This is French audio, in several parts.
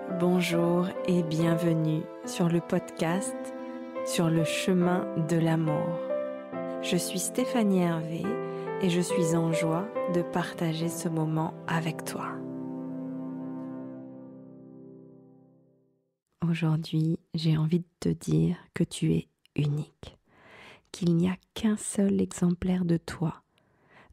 Bonjour et bienvenue sur le podcast Sur le chemin de l'amour. Je suis Stéphanie Hervé et je suis en joie de partager ce moment avec toi. Aujourd'hui, j'ai envie de te dire que tu es unique, qu'il n'y a qu'un seul exemplaire de toi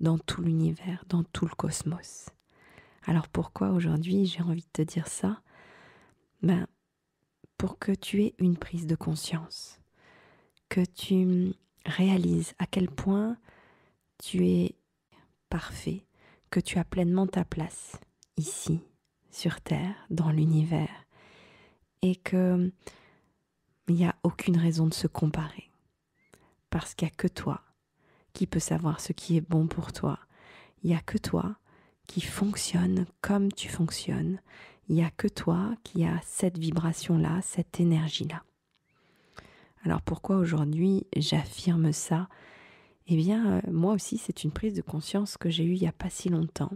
dans tout l'univers, dans tout le cosmos. Alors pourquoi aujourd'hui j'ai envie de te dire ça ? Pour que tu aies une prise de conscience, que tu réalises à quel point tu es parfait, que tu as pleinement ta place ici, sur Terre, dans l'univers, et que il n'y a aucune raison de se comparer, parce qu'il n'y a que toi qui peux savoir ce qui est bon pour toi. Il n'y a que toi qui fonctionne comme tu fonctionnes. Il n'y a que toi qui a cette vibration-là, cette énergie-là. Alors pourquoi aujourd'hui j'affirme ça ? Eh bien, moi aussi, c'est une prise de conscience que j'ai eue il n'y a pas si longtemps.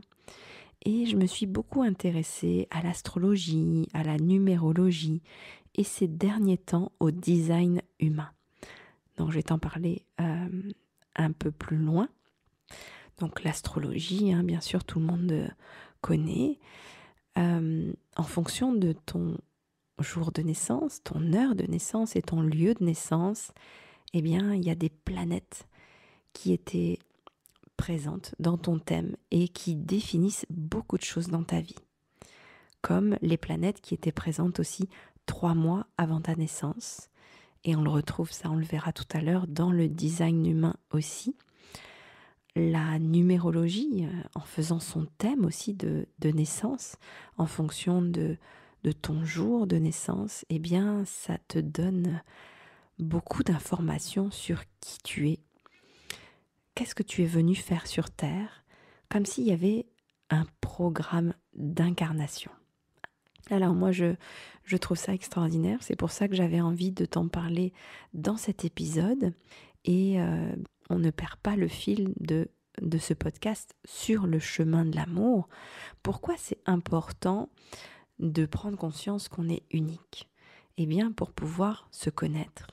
Et je me suis beaucoup intéressée à l'astrologie, à la numérologie et ces derniers temps au design humain. Donc je vais t'en parler un peu plus loin. Donc l'astrologie, bien sûr, tout le monde connaît. En fonction de ton jour de naissance, ton heure de naissance et ton lieu de naissance, eh bien, il y a des planètes qui étaient présentes dans ton thème et qui définissent beaucoup de choses dans ta vie. Comme les planètes qui étaient présentes aussi 3 mois avant ta naissance. Et on le retrouve, ça on le verra tout à l'heure, dans le design humain aussi. La numérologie, en faisant son thème aussi de naissance, en fonction de ton jour de naissance, eh bien, ça te donne beaucoup d'informations sur qui tu es. Qu'est-ce que tu es venu faire sur Terre? Comme s'il y avait un programme d'incarnation. Alors moi, je trouve ça extraordinaire. C'est pour ça que j'avais envie de t'en parler dans cet épisode. Et on ne perd pas le fil de ce podcast sur le chemin de l'amour. Pourquoi c'est important de prendre conscience qu'on est unique? Eh bien, pour pouvoir se connaître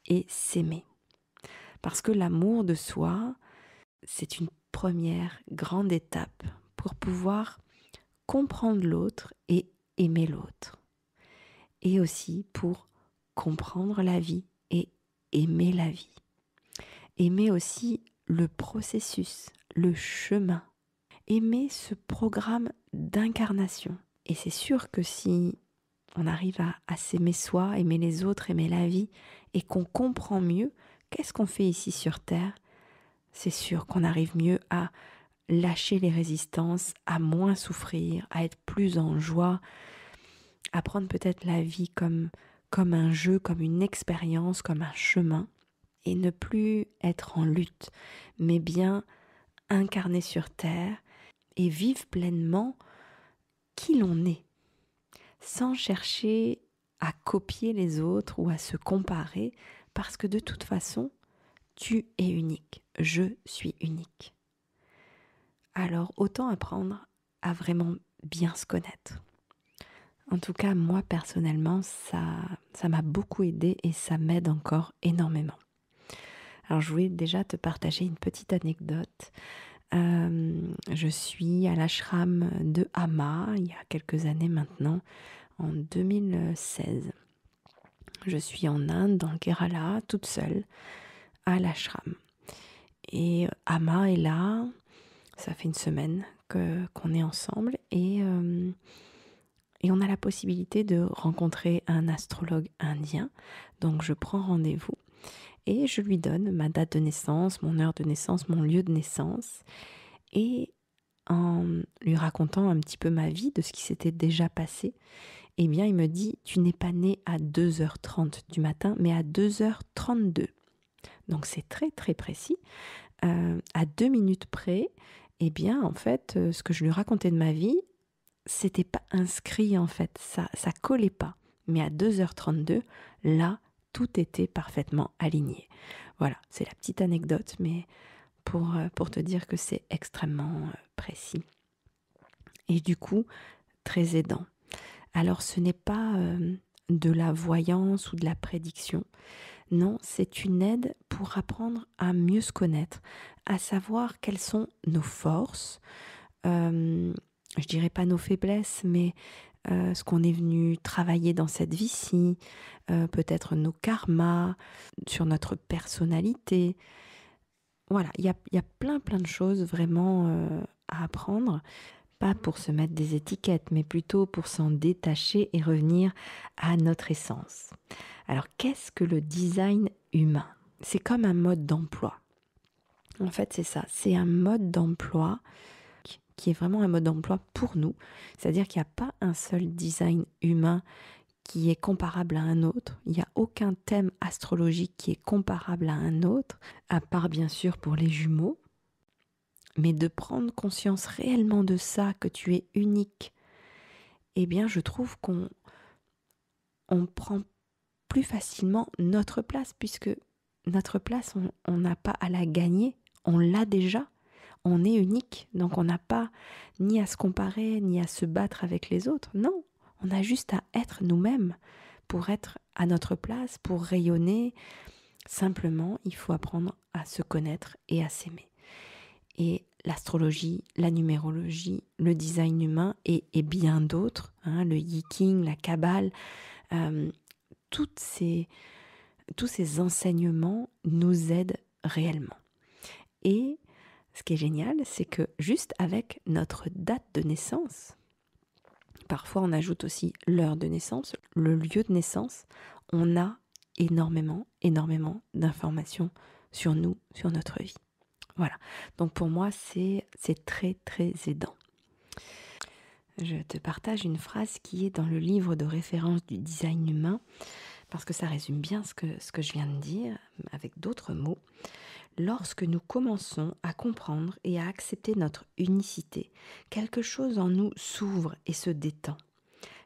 et s'aimer. Parce que l'amour de soi, c'est une première grande étape pour pouvoir comprendre l'autre et aimer l'autre. Et aussi pour comprendre la vie et aimer la vie. Aimer aussi le processus, le chemin. Aimer ce programme d'incarnation. Et c'est sûr que si on arrive à s'aimer soi, aimer les autres, aimer la vie, et qu'on comprend mieux qu'est-ce qu'on fait ici sur Terre, c'est sûr qu'on arrive mieux à lâcher les résistances, à moins souffrir, à être plus en joie, à prendre peut-être la vie comme un jeu, comme une expérience, comme un chemin, et ne plus être en lutte, mais bien incarner sur Terre et vivre pleinement qui l'on est, sans chercher à copier les autres ou à se comparer, parce que de toute façon, tu es unique, je suis unique. Alors autant apprendre à vraiment bien se connaître. En tout cas, moi personnellement, ça m'a beaucoup aidé et ça m'aide encore énormément. Alors je voulais déjà te partager une petite anecdote. Je suis à l'ashram de Amma, il y a quelques années maintenant, en 2016. Je suis en Inde, dans le Kerala, toute seule, à l'ashram. Et Amma est là, ça fait une semaine qu'on est ensemble et on a la possibilité de rencontrer un astrologue indien. Donc je prends rendez-vous et je lui donne ma date de naissance, mon heure de naissance, mon lieu de naissance. Et en lui racontant un petit peu ma vie, de ce qui s'était déjà passé, eh bien il me dit, tu n'es pas né à 2h30 du matin, mais à 2h32. Donc c'est très très précis. À 2 minutes près, eh bien en fait, ce que je lui racontais de ma vie, c'était pas inscrit en fait, ça collait pas. Mais à 2h32, là, tout était parfaitement aligné. Voilà, c'est la petite anecdote, mais pour te dire que c'est extrêmement précis. Et du coup, très aidant. Alors ce n'est pas de la voyance ou de la prédiction. Non, c'est une aide pour apprendre à mieux se connaître, à savoir quelles sont nos forces, je dirais pas nos faiblesses, mais ce qu'on est venu travailler dans cette vie-ci, peut-être nos karmas, sur notre personnalité. Voilà, il y a plein de choses vraiment à apprendre, pas pour se mettre des étiquettes, mais plutôt pour s'en détacher et revenir à notre essence. Alors, qu'est-ce que le design humain? C'est comme un mode d'emploi. En fait, c'est ça, c'est un mode d'emploi qui est vraiment un mode d'emploi pour nous. C'est-à-dire qu'il n'y a pas un seul design humain qui est comparable à un autre. Il n'y a aucun thème astrologique qui est comparable à un autre, à part bien sûr pour les jumeaux. Mais de prendre conscience réellement de ça, que tu es unique, eh bien je trouve qu'on prend plus facilement notre place, puisque notre place, on n'a pas à la gagner, on l'a déjà. On est unique, donc on n'a pas ni à se comparer, ni à se battre avec les autres. Non, on a juste à être nous-mêmes pour être à notre place, pour rayonner. Simplement, il faut apprendre à se connaître et à s'aimer. Et l'astrologie, la numérologie, le design humain et bien d'autres, le yiking, la kabbale, tous ces enseignements nous aident réellement. Et ce qui est génial, c'est que juste avec notre date de naissance, parfois on ajoute aussi l'heure de naissance, le lieu de naissance, on a énormément d'informations sur nous, sur notre vie. Voilà, donc pour moi c'est très aidant. Je te partage une phrase qui est dans le livre de référence du design humain, parce que ça résume bien ce que je viens de dire, avec d'autres mots. Lorsque nous commençons à comprendre et à accepter notre unicité, quelque chose en nous s'ouvre et se détend.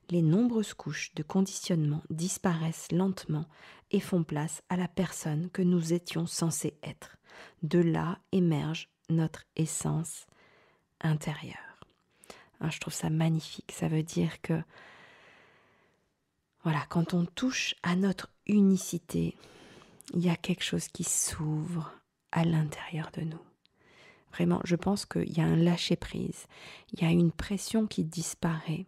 Les nombreuses couches de conditionnement disparaissent lentement et font place à la personne que nous étions censés être. De là émerge notre essence intérieure. Je trouve ça magnifique. Ça veut dire que, voilà, quand on touche à notre unicité, il y a quelque chose qui s'ouvre à l'intérieur de nous. Vraiment, je pense qu'il y a un lâcher-prise, il y a une pression qui disparaît,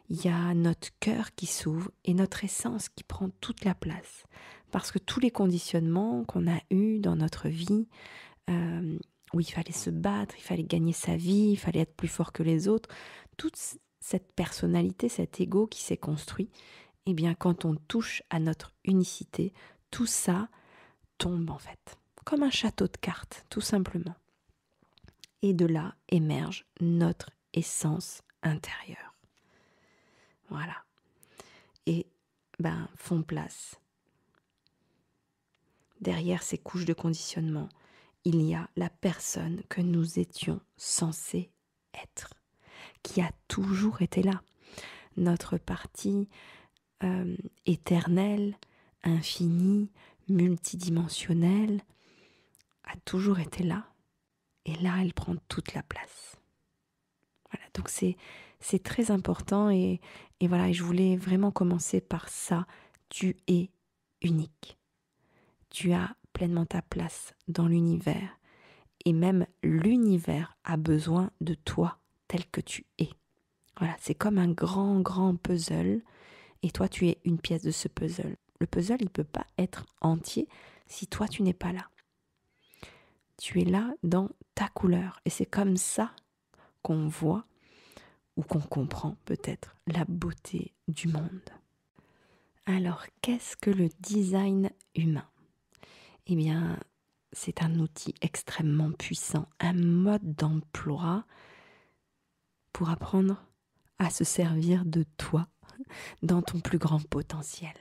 il y a notre cœur qui s'ouvre et notre essence qui prend toute la place. Parce que tous les conditionnements qu'on a eus dans notre vie, où il fallait se battre, il fallait gagner sa vie, il fallait être plus fort que les autres, toute cette personnalité, cet ego qui s'est construit, eh bien quand on touche à notre unicité, tout ça tombe en fait. Comme un château de cartes, tout simplement. Et de là émerge notre essence intérieure. Voilà. Et font place. Derrière ces couches de conditionnement, il y a la personne que nous étions censés être, qui a toujours été là. Notre partie éternelle, infinie, multidimensionnelle, a toujours été là. Et là, elle prend toute la place. Voilà, donc c'est très important et voilà, et je voulais vraiment commencer par ça. Tu es unique. Tu as pleinement ta place dans l'univers. Et même l'univers a besoin de toi tel que tu es. Voilà, c'est comme un grand puzzle. Et toi, tu es une pièce de ce puzzle. Le puzzle, il ne peut pas être entier si toi, tu n'es pas là. Tu es là dans ta couleur. Et c'est comme ça qu'on voit ou qu'on comprend peut-être la beauté du monde. Alors, qu'est-ce que le design humain? Eh bien, c'est un outil extrêmement puissant, un mode d'emploi pour apprendre à se servir de toi dans ton plus grand potentiel,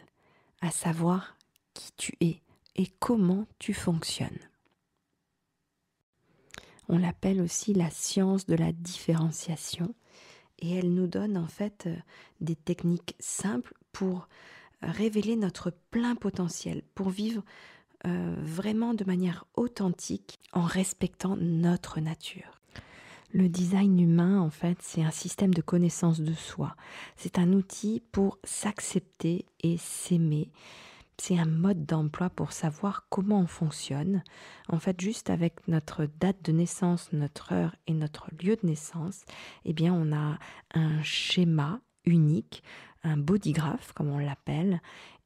à savoir qui tu es et comment tu fonctionnes. On l'appelle aussi la science de la différenciation et elle nous donne en fait des techniques simples pour révéler notre plein potentiel, pour vivre vraiment de manière authentique en respectant notre nature. Le design humain, en fait, c'est un système de connaissance de soi. C'est un outil pour s'accepter et s'aimer. C'est un mode d'emploi pour savoir comment on fonctionne. En fait, juste avec notre date de naissance, notre heure et notre lieu de naissance, eh bien, on a un schéma unique, un bodygraph, comme on l'appelle.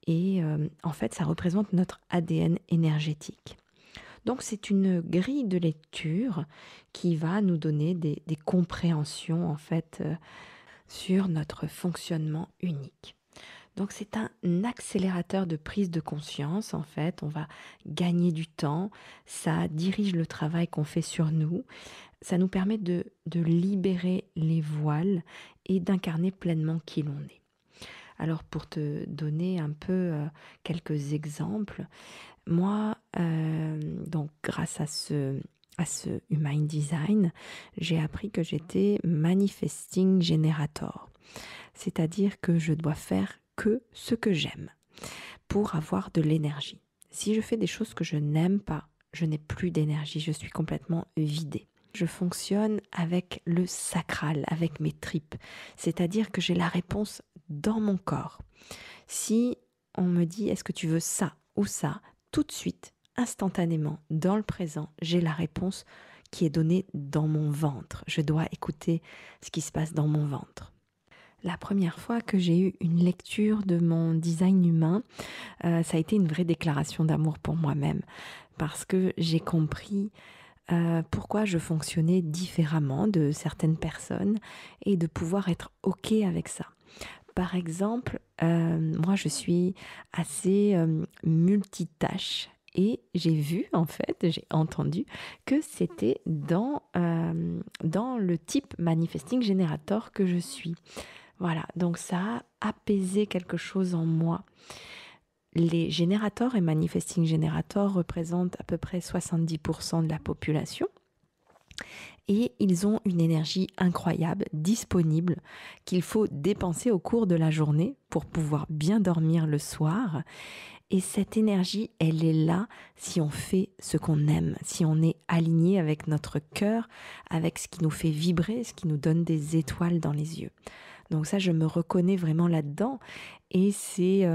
Et en fait, ça représente notre ADN énergétique. Donc c'est une grille de lecture qui va nous donner des compréhensions en fait sur notre fonctionnement unique. Donc c'est un accélérateur de prise de conscience en fait, on va gagner du temps, ça dirige le travail qu'on fait sur nous, ça nous permet de libérer les voiles et d'incarner pleinement qui l'on est. Alors pour te donner un peu quelques exemples, moi, donc grâce à ce Human Design, j'ai appris que j'étais Manifesting Generator. C'est-à-dire que je dois faire que ce que j'aime pour avoir de l'énergie. Si je fais des choses que je n'aime pas, je n'ai plus d'énergie, je suis complètement vidée. Je fonctionne avec le sacral, avec mes tripes. C'est-à-dire que j'ai la réponse dans mon corps. Si on me dit, est-ce que tu veux ça ou ça, tout de suite, instantanément, dans le présent, j'ai la réponse qui est donnée dans mon ventre. Je dois écouter ce qui se passe dans mon ventre. La première fois que j'ai eu une lecture de mon design humain, ça a été une vraie déclaration d'amour pour moi-même parce que j'ai compris pourquoi je fonctionnais différemment de certaines personnes et de pouvoir être OK avec ça. Par exemple, moi je suis assez multitâche et j'ai vu, en fait, j'ai entendu que c'était dans le type Manifesting Generator que je suis. Voilà, donc ça a apaisé quelque chose en moi. Les générateurs et Manifesting Generator représentent à peu près 70% de la population. Et ils ont une énergie incroyable, disponible, qu'il faut dépenser au cours de la journée pour pouvoir bien dormir le soir. Et cette énergie, elle est là si on fait ce qu'on aime, si on est aligné avec notre cœur, avec ce qui nous fait vibrer, ce qui nous donne des étoiles dans les yeux. Donc ça, je me reconnais vraiment là-dedans. Et c'est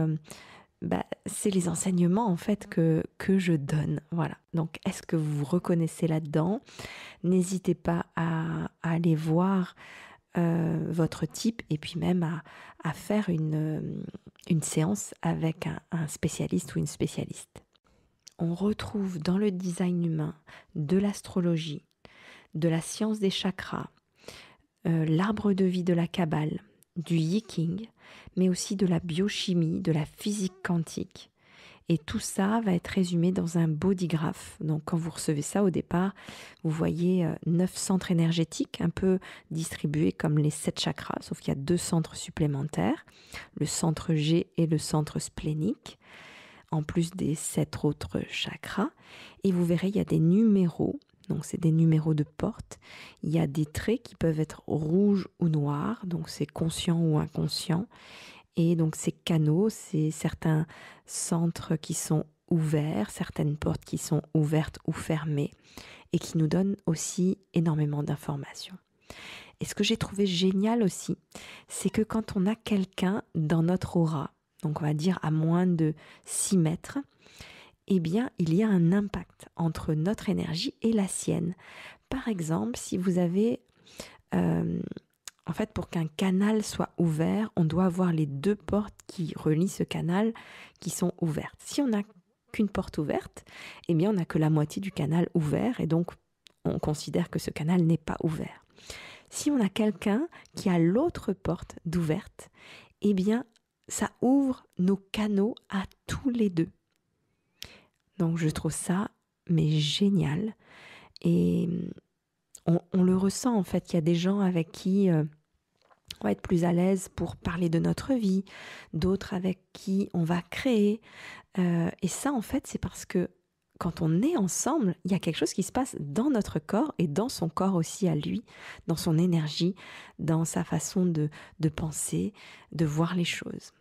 les enseignements en fait que je donne. Voilà. Donc est-ce que vous vous reconnaissez là-dedans ? N'hésitez pas à aller voir votre type et puis même à faire une séance avec un spécialiste ou une spécialiste. On retrouve dans le design humain de l'astrologie, de la science des chakras, l'arbre de vie de la Kabbale, du Yiking, mais aussi de la biochimie, de la physique quantique. Et tout ça va être résumé dans un bodygraph. Donc quand vous recevez ça au départ, vous voyez 9 centres énergétiques un peu distribués comme les 7 chakras, sauf qu'il y a 2 centres supplémentaires, le centre G et le centre splénique, en plus des 7 autres chakras. Et vous verrez, il y a des numéros. Donc c'est des numéros de porte. Il y a des traits qui peuvent être rouges ou noirs, donc c'est conscient ou inconscient. Et donc ces canaux, c'est certains centres qui sont ouverts, certaines portes qui sont ouvertes ou fermées et qui nous donnent aussi énormément d'informations. Et ce que j'ai trouvé génial aussi, c'est que quand on a quelqu'un dans notre aura, donc on va dire à moins de 6 mètres, eh bien, il y a un impact entre notre énergie et la sienne. Par exemple, si vous avez... en fait, pour qu'un canal soit ouvert, on doit avoir les 2 portes qui relient ce canal qui sont ouvertes. Si on n'a qu'une porte ouverte, eh bien, on n'a que la moitié du canal ouvert et donc on considère que ce canal n'est pas ouvert. Si on a quelqu'un qui a l'autre porte d'ouverte, eh bien, ça ouvre nos canaux à tous les 2. Donc je trouve ça mais génial et on le ressent en fait. Il y a des gens avec qui on va être plus à l'aise pour parler de notre vie, d'autres avec qui on va créer et ça en fait c'est parce que quand on est ensemble, il y a quelque chose qui se passe dans notre corps et dans son corps aussi à lui, dans son énergie, dans sa façon de penser, de voir les choses.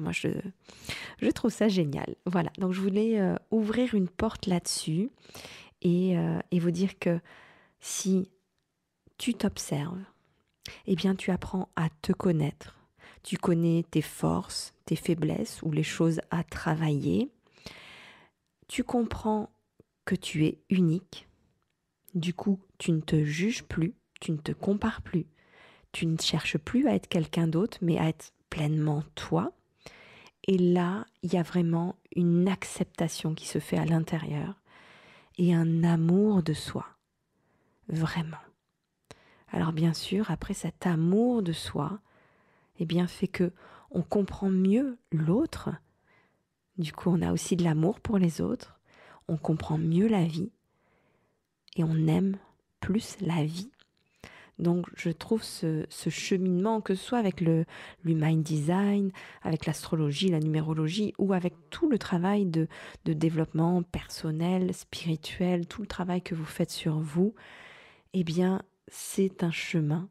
Moi, je trouve ça génial. Voilà, donc je voulais ouvrir une porte là-dessus et vous dire que si tu t'observes, eh bien tu apprends à te connaître. Tu connais tes forces, tes faiblesses ou les choses à travailler. Tu comprends que tu es unique. Du coup, tu ne te juges plus, tu ne te compares plus. Tu ne cherches plus à être quelqu'un d'autre, mais à être pleinement toi. Et là, il y a vraiment une acceptation qui se fait à l'intérieur et un amour de soi. Vraiment. Alors bien sûr, après cet amour de soi, eh bien fait que on comprend mieux l'autre. Du coup, on a aussi de l'amour pour les autres. On comprend mieux la vie et on aime plus la vie. Donc je trouve ce cheminement, que ce soit avec l'human design, avec l'astrologie, la numérologie ou avec tout le travail de développement personnel, spirituel, tout le travail que vous faites sur vous, eh bien c'est un chemin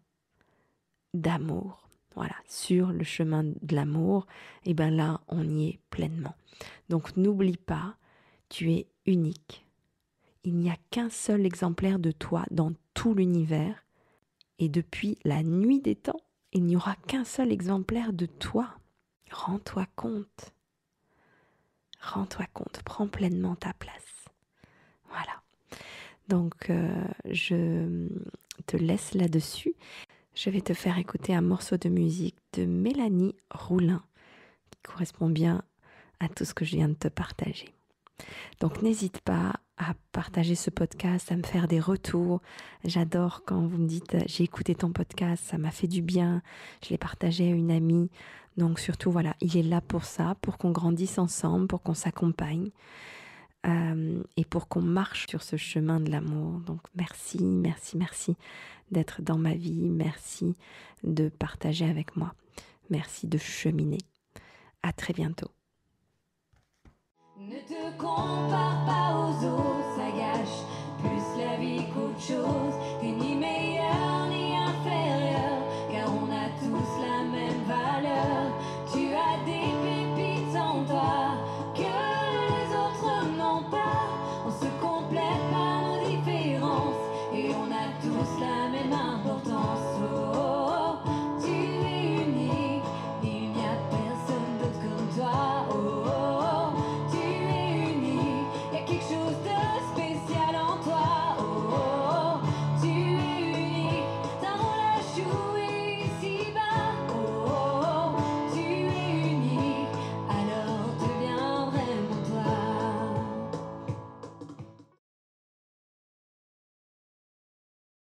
d'amour. Voilà, sur le chemin de l'amour, eh bien là on y est pleinement. Donc n'oublie pas, tu es unique. Il n'y a qu'un seul exemplaire de toi dans tout l'univers. Et depuis la nuit des temps, il n'y aura qu'un seul exemplaire de toi. Rends-toi compte. Rends-toi compte. Prends pleinement ta place. Voilà. Donc, je te laisse là-dessus. Je vais te faire écouter un morceau de musique de Mélanie Roulin qui correspond bien à tout ce que je viens de te partager. Donc n'hésite pas à partager ce podcast, à me faire des retours. J'adore quand vous me dites j'ai écouté ton podcast, ça m'a fait du bien, je l'ai partagé à une amie. Donc surtout voilà, il est là pour ça, pour qu'on grandisse ensemble, pour qu'on s'accompagne et pour qu'on marche sur ce chemin de l'amour. Donc merci, merci, merci d'être dans ma vie, merci de partager avec moi, merci de cheminer. À très bientôt. Ne te compare pas aux autres, ça gâche plus la vie qu'autre chose.